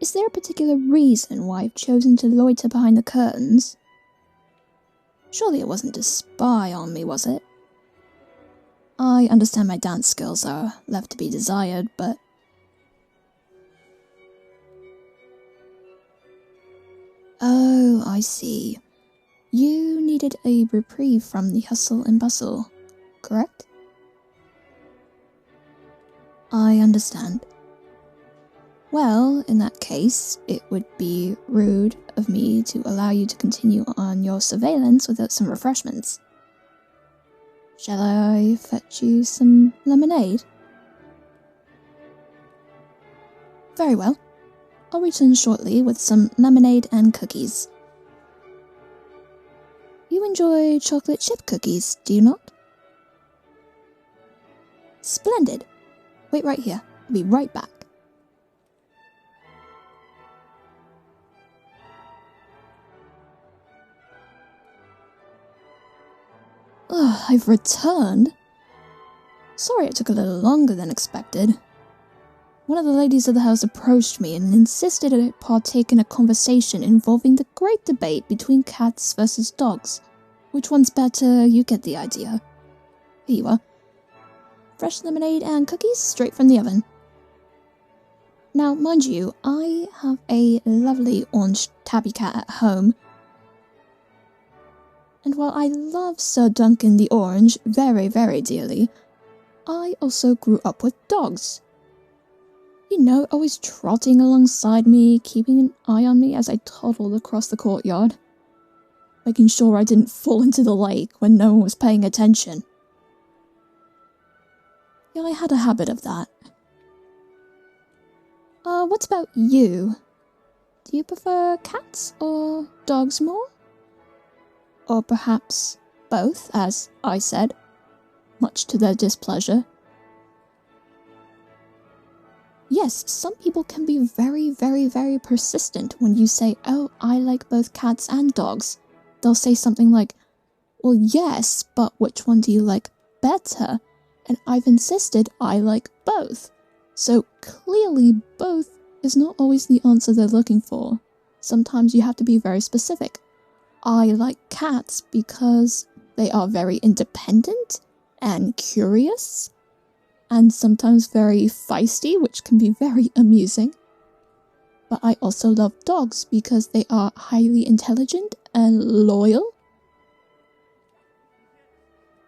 is there a particular reason why I've chosen to loiter behind the curtains? Surely it wasn't to spy on me, was it? I understand my dance skills are left to be desired, but... Oh, I see. You needed a reprieve from the hustle and bustle, correct? I understand. Well, in that case, it would be rude of me to allow you to continue on your surveillance without some refreshments. Shall I fetch you some lemonade? Very well. I'll return shortly with some lemonade and cookies. You enjoy chocolate chip cookies, do you not? Splendid. Wait right here. I'll be right back. Ugh, I've returned. Sorry it took a little longer than expected. One of the ladies of the house approached me and insisted I partake in a conversation involving the great debate between cats versus dogs. Which one's better? You get the idea. Here you are. Fresh lemonade and cookies straight from the oven. Now, mind you, I have a lovely orange tabby cat at home. And while I love Sir Duncan the Orange very, very dearly, I also grew up with dogs. You know, always trotting alongside me, keeping an eye on me as I toddled across the courtyard, making sure I didn't fall into the lake when no one was paying attention. Yeah, I had a habit of that. What about you? Do you prefer cats or dogs more? Or perhaps both, as I said, much to their displeasure. Yes, some people can be very, very, very persistent when you say, oh, I like both cats and dogs. They'll say something like, well, yes, but which one do you like better? And I've insisted I like both. So clearly both is not always the answer they're looking for. Sometimes you have to be very specific. I like cats because they are very independent and curious, and sometimes very feisty, which can be very amusing. But I also love dogs because they are highly intelligent and loyal.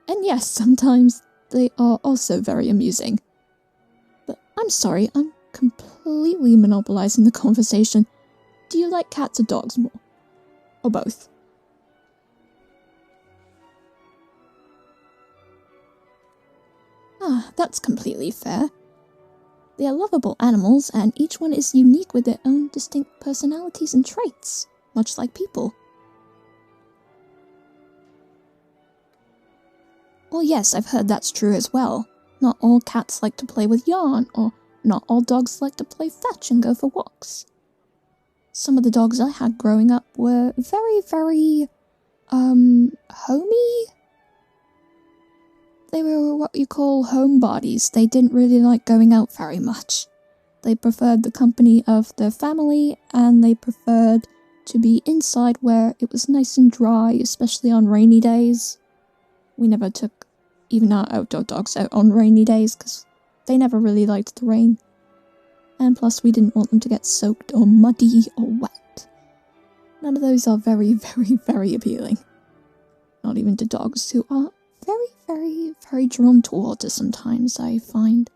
And yes, sometimes they are also very amusing. But I'm sorry, I'm completely monopolizing the conversation. Do you like cats or dogs more? Or both? Ah, that's completely fair. They are lovable animals, and each one is unique with their own distinct personalities and traits, much like people. Well, yes, I've heard that's true as well. Not all cats like to play with yarn, or not all dogs like to play fetch and go for walks. Some of the dogs I had growing up were very, very, homey? They were what you call homebodies. They didn't really like going out very much. They preferred the company of their family, and they preferred to be inside where it was nice and dry, especially on rainy days. We never took even our outdoor dogs out on rainy days because they never really liked the rain. And plus we didn't want them to get soaked or muddy or wet. None of those are very, very, very appealing. Not even to dogs who are very, very, very drawn to water sometimes, I find.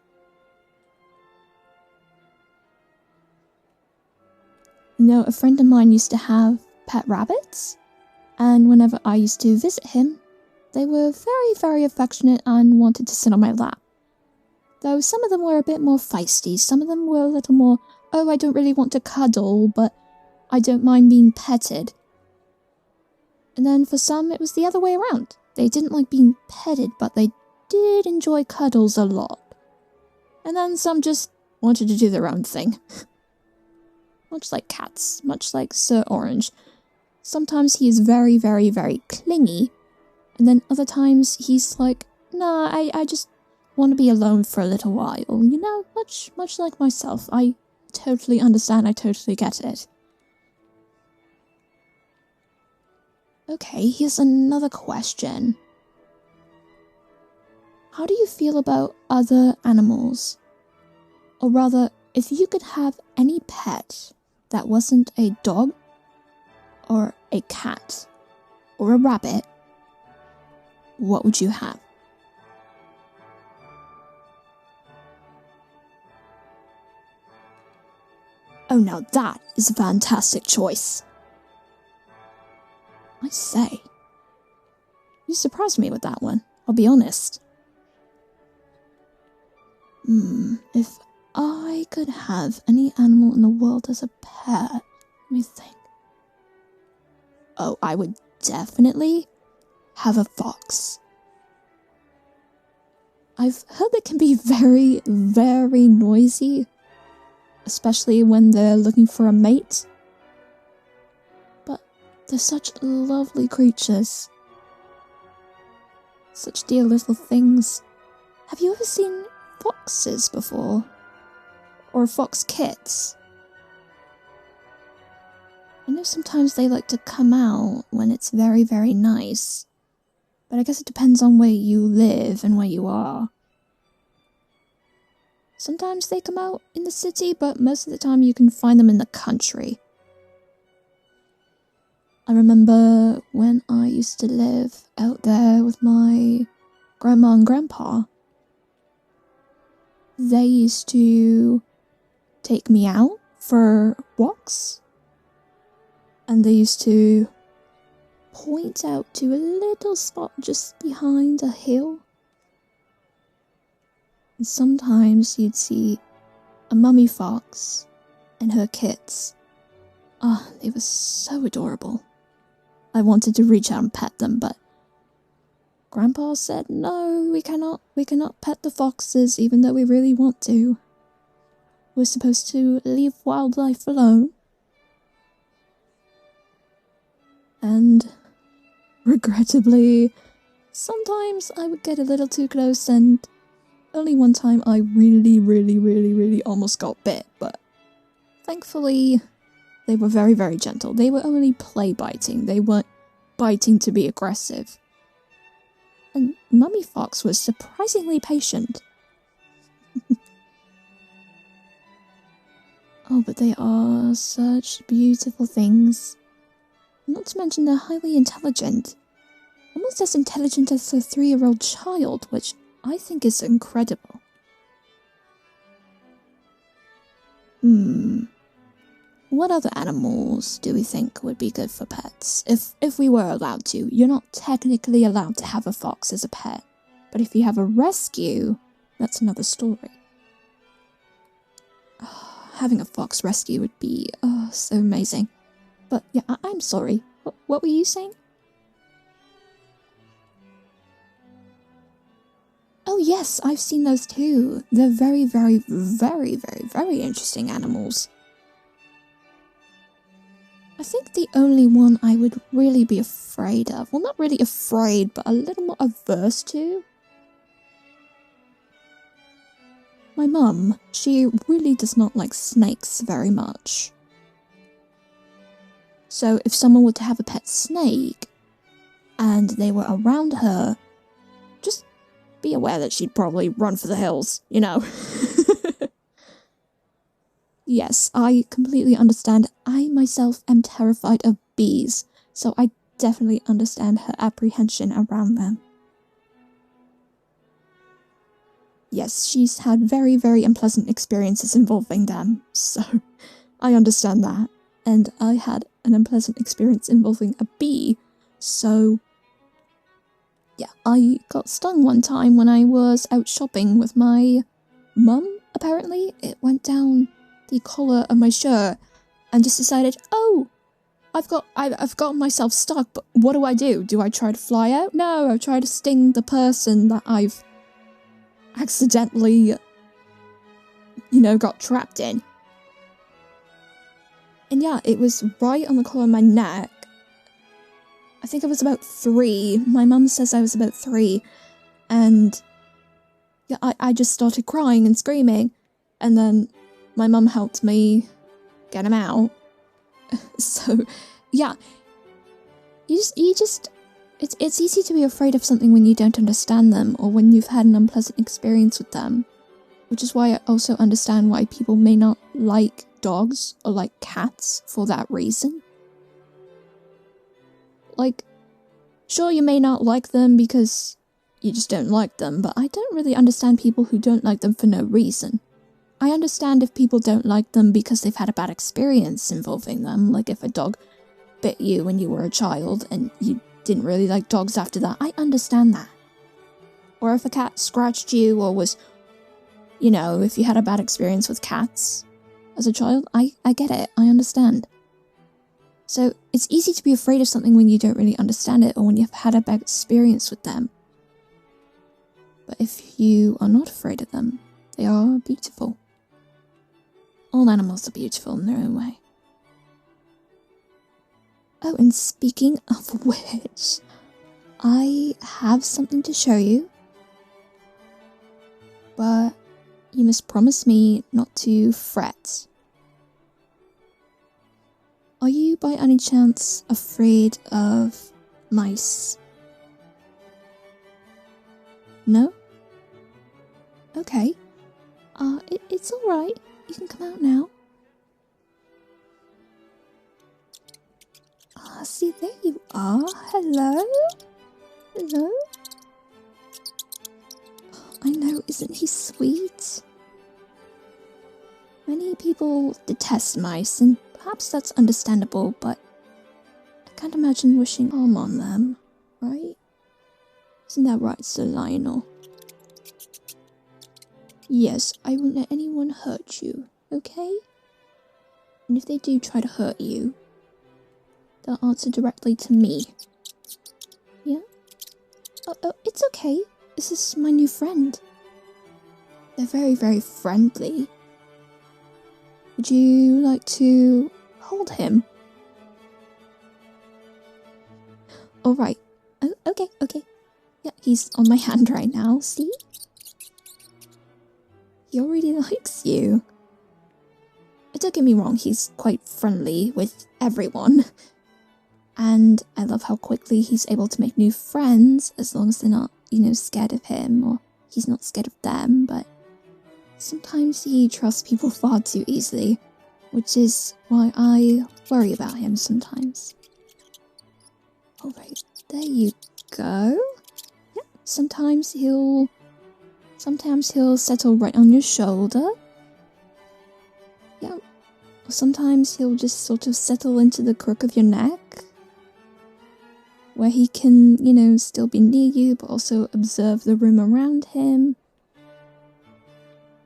You know, a friend of mine used to have pet rabbits, and whenever I used to visit him, they were very, very affectionate and wanted to sit on my lap. Though some of them were a bit more feisty, some of them were a little more, oh, I don't really want to cuddle, but I don't mind being petted. And then for some, it was the other way around. They didn't like being petted, but they did enjoy cuddles a lot. And then some just wanted to do their own thing. Much like cats, much like Sir Orange. Sometimes he is very, very, very clingy, and then other times he's like, nah, I just want to be alone for a little while, you know, much like myself. I totally understand, I totally get it. Okay, here's another question. How do you feel about other animals? Or rather, if you could have any pet that wasn't a dog, or a cat, or a rabbit, what would you have? Oh, now that is a fantastic choice. I say. You surprised me with that one, I'll be honest. If I could have any animal in the world as a pet, let me think. Oh, I would definitely have a fox. I've heard they can be very, very noisy, especially when they're looking for a mate. But they're such lovely creatures. Such dear little things. Have you ever seen foxes before? Or fox kits? I know sometimes they like to come out when it's very, very nice. But I guess it depends on where you live and where you are. Sometimes they come out in the city, but most of the time you can find them in the country. I remember when I used to live out there with my grandma and grandpa. They used to take me out for walks. And they used to point out to a little spot just behind a hill. And sometimes you'd see a mummy fox and her kits. Ah, they were so adorable. I wanted to reach out and pet them, but Grandpa said, no, we cannot pet the foxes even though we really want to. We're supposed to leave wildlife alone. And regrettably, sometimes I would get a little too close, and only one time I really almost got bit, but thankfully they were very, very gentle. They were only play biting, they weren't biting to be aggressive. And Mummy Fox was surprisingly patient. Oh, but they are such beautiful things. Not to mention they're highly intelligent. Almost as intelligent as a 3-year-old child, which I think is incredible. What other animals do we think would be good for pets? If we were allowed to. You're not technically allowed to have a fox as a pet. But if you have a rescue, that's another story. Having a fox rescue would be, so amazing. But yeah, I'm sorry. What were you saying? Oh yes, I've seen those too. They're very interesting animals. I think the only one I would really be afraid of, well, not really afraid, but a little more averse to. My mum, she really does not like snakes very much. So if someone were to have a pet snake, and they were around her, just be aware that she'd probably run for the hills, you know. Yes, I completely understand. I myself am terrified of bees, so I definitely understand her apprehension around them. Yes, she's had very unpleasant experiences involving them, so I understand that. And I had an unpleasant experience involving a bee, so yeah, I got stung one time when I was out shopping with my mum, apparently. It went down the collar of my shirt and just decided, oh, I've got myself stuck, but what do? Do I try to fly out? No, I try to sting the person that I've accidentally, got trapped in. And yeah, it was right on the collar of my neck. I think I was about 3. My mum says I was about 3. And yeah, I just started crying and screaming. And then my mum helped me get him out. So, yeah. It's easy to be afraid of something when you don't understand them or when you've had an unpleasant experience with them. Which is why I also understand why people may not like dogs or like cats for that reason. Like, sure, you may not like them because you just don't like them, but I don't really understand people who don't like them for no reason. I understand if people don't like them because they've had a bad experience involving them, like if a dog bit you when you were a child and you didn't really like dogs after that. I understand that. Or if a cat scratched you or was, you know, if you had a bad experience with cats as a child, I get it. I understand. So it's easy to be afraid of something when you don't really understand it or when you've had a bad experience with them. But if you are not afraid of them, they are beautiful. All animals are beautiful in their own way. Oh, and speaking of which, I have something to show you. But you must promise me not to fret. Are you by any chance afraid of mice? No? Okay. It's alright. You can come out now. Ah, see, there you are. Hello? Hello? I know, isn't he sweet? Many people detest mice, and perhaps that's understandable, but I can't imagine wishing harm on them, right? Isn't that right, Sir Lionel? Yes, I won't let anyone hurt you, okay? And if they do try to hurt you, they'll answer directly to me. Yeah? Oh, it's okay. This is my new friend. They're very, very friendly. Would you like to hold him? Alright. Oh, okay. Yeah, he's on my hand right now, see? He already likes you. Don't get me wrong, he's quite friendly with everyone. And I love how quickly he's able to make new friends as long as they're not, you know, scared of him or he's not scared of them, but sometimes he trusts people far too easily, which is why I worry about him sometimes. Alright, there you go. Yep, sometimes he'll settle right on your shoulder. Yep. Or sometimes he'll just sort of settle into the crook of your neck, where he can, you know, still be near you, but also observe the room around him.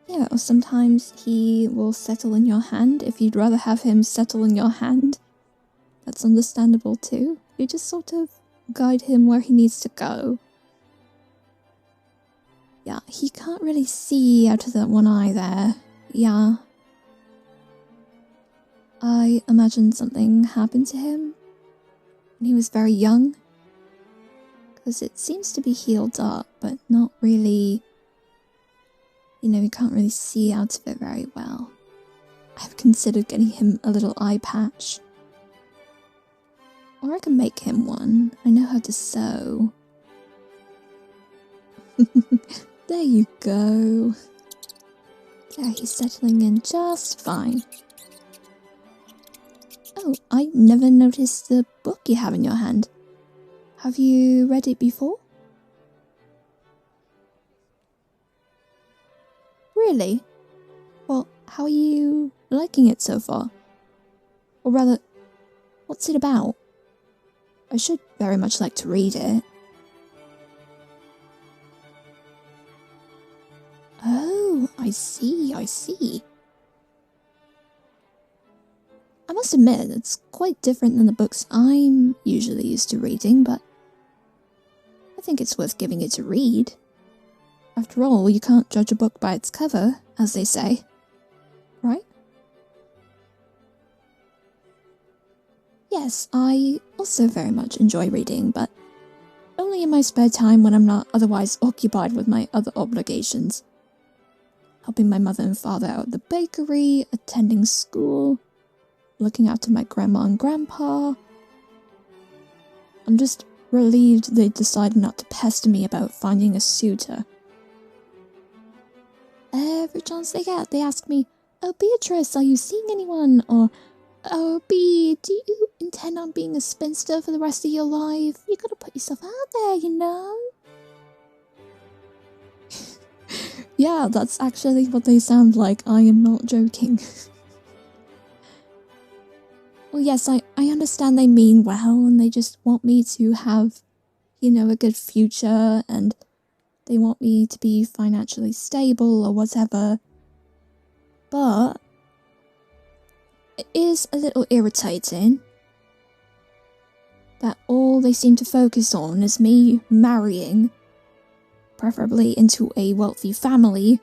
Yeah, or sometimes he will settle in your hand if you'd rather have him settle in your hand. That's understandable too. You just sort of guide him where he needs to go. Yeah, he can't really see out of that one eye there. Yeah. I imagine something happened to him when he was very young. Because it seems to be healed up, but not really... You know, you can't really see out of it very well. I've considered getting him a little eye patch. Or I can make him one. I know how to sew. There you go. There, he's settling in just fine. Oh, I never noticed the book you have in your hand. Have you read it before? Really? Well, how are you liking it so far? Or rather, what's it about? I should very much like to read it. Oh, I see. I must admit, it's quite different than the books I'm usually used to reading, but I think it's worth giving it a read. After all, you can't judge a book by its cover, as they say. Right? Yes, I also very much enjoy reading, but only in my spare time when I'm not otherwise occupied with my other obligations. helping my mother and father out at the bakery, attending school, looking after my grandma and grandpa. I'm just relieved they decided not to pester me about finding a suitor. Every chance they get, they ask me, "Oh, Beatrice, are you seeing anyone?" Or, "Oh, Bea, do you intend on being a spinster for the rest of your life? You gotta put yourself out there, you know?" Yeah, that's actually what they sound like. I am not joking. Well, yes, I understand they mean well, and they just want me to have, a good future, and they want me to be financially stable or whatever. But it is a little irritating that all they seem to focus on is me marrying, preferably into a wealthy family.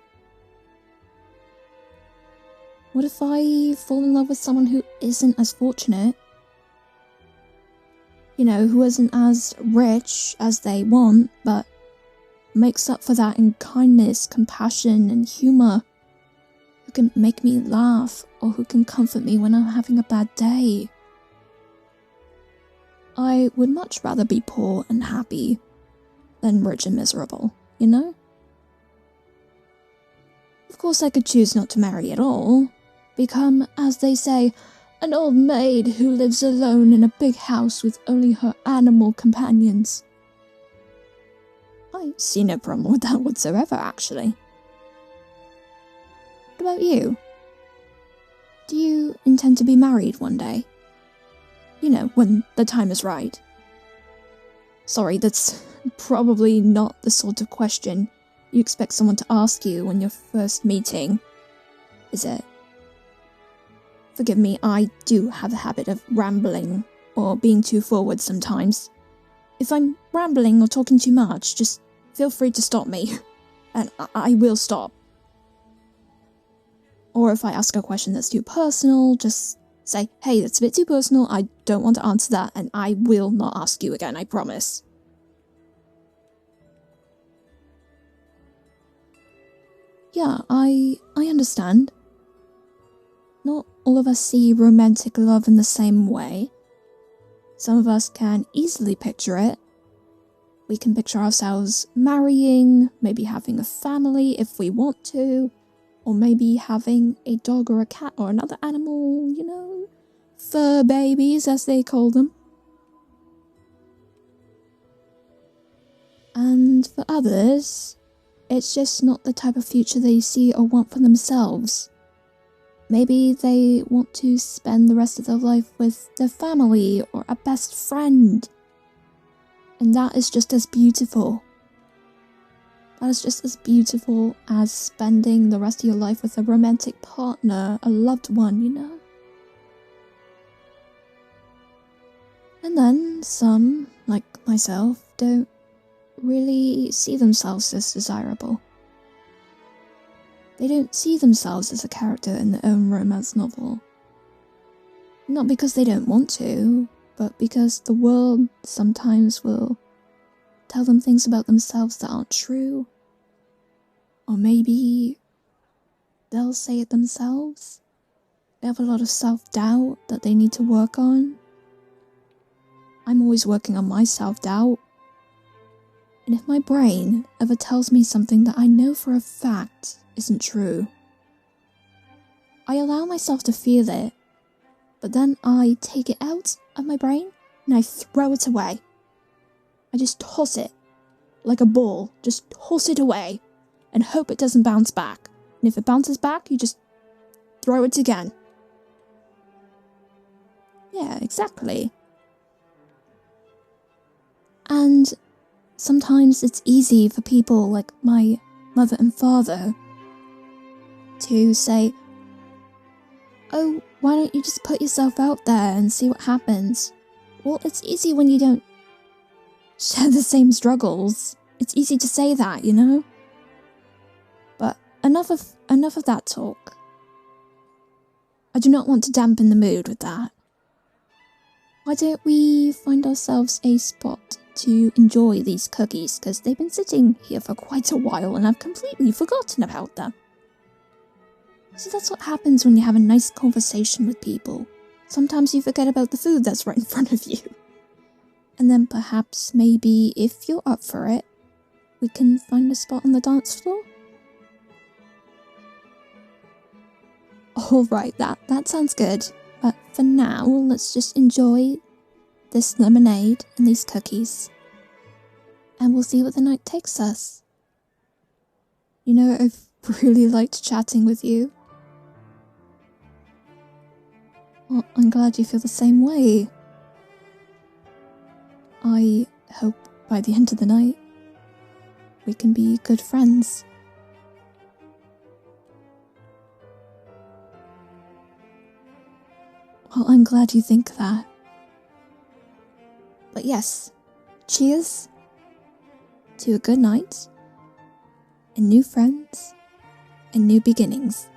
What if I fall in love with someone who isn't as fortunate? Who isn't as rich as they want, but makes up for that in kindness, compassion, and humour. Who can make me laugh, or who can comfort me when I'm having a bad day. I would much rather be poor and happy than rich and miserable, Of course, I could choose not to marry at all. Become, as they say, an old maid who lives alone in a big house with only her animal companions. I see no problem with that whatsoever, actually. What about you? Do you intend to be married one day? When the time is right. Sorry, that's probably not the sort of question you expect someone to ask you when you're first meeting, is it? Forgive me, I do have a habit of rambling or being too forward sometimes. If I'm rambling or talking too much, just feel free to stop me, and I will stop. Or if I ask a question that's too personal, just say, "Hey, that's a bit too personal, I don't want to answer that," and I will not ask you again, I promise. Yeah, I understand. Not all of us see romantic love in the same way. Some of us can easily picture it. We can picture ourselves marrying, maybe having a family if we want to, or maybe having a dog or a cat or another animal, fur babies as they call them. And for others, it's just not the type of future they see or want for themselves. Maybe they want to spend the rest of their life with their family or a best friend. And that is just as beautiful. That is just as beautiful as spending the rest of your life with a romantic partner, a loved one, And then some, like myself, don't really see themselves as desirable. They don't see themselves as a character in their own romance novel. Not because they don't want to, but because the world sometimes will tell them things about themselves that aren't true. Or maybe they'll say it themselves. They have a lot of self-doubt that they need to work on. I'm always working on my self-doubt. And if my brain ever tells me something that I know for a fact isn't true, I allow myself to feel it, but then I take it out of my brain and I throw it away. I just toss it like a ball, just toss it away and hope it doesn't bounce back. And if it bounces back, you just throw it again. Yeah, exactly. And sometimes it's easy for people like my mother and father to say, "Oh, why don't you just put yourself out there and see what happens?" Well, it's easy when you don't share the same struggles. It's easy to say that, But enough of that talk. I do not want to dampen the mood with that. Why don't we find ourselves a spot to enjoy these cookies, because they've been sitting here for quite a while and I've completely forgotten about them. See, that's what happens when you have a nice conversation with people. Sometimes you forget about the food that's right in front of you. And then perhaps, maybe, if you're up for it, we can find a spot on the dance floor? Alright, that sounds good. But for now, let's just enjoy this lemonade and these cookies. And we'll see what the night takes us. You know, I've really liked chatting with you. Well, I'm glad you feel the same way. I hope by the end of the night, we can be good friends. Well, I'm glad you think that. But yes, cheers to a good night, and new friends, and new beginnings.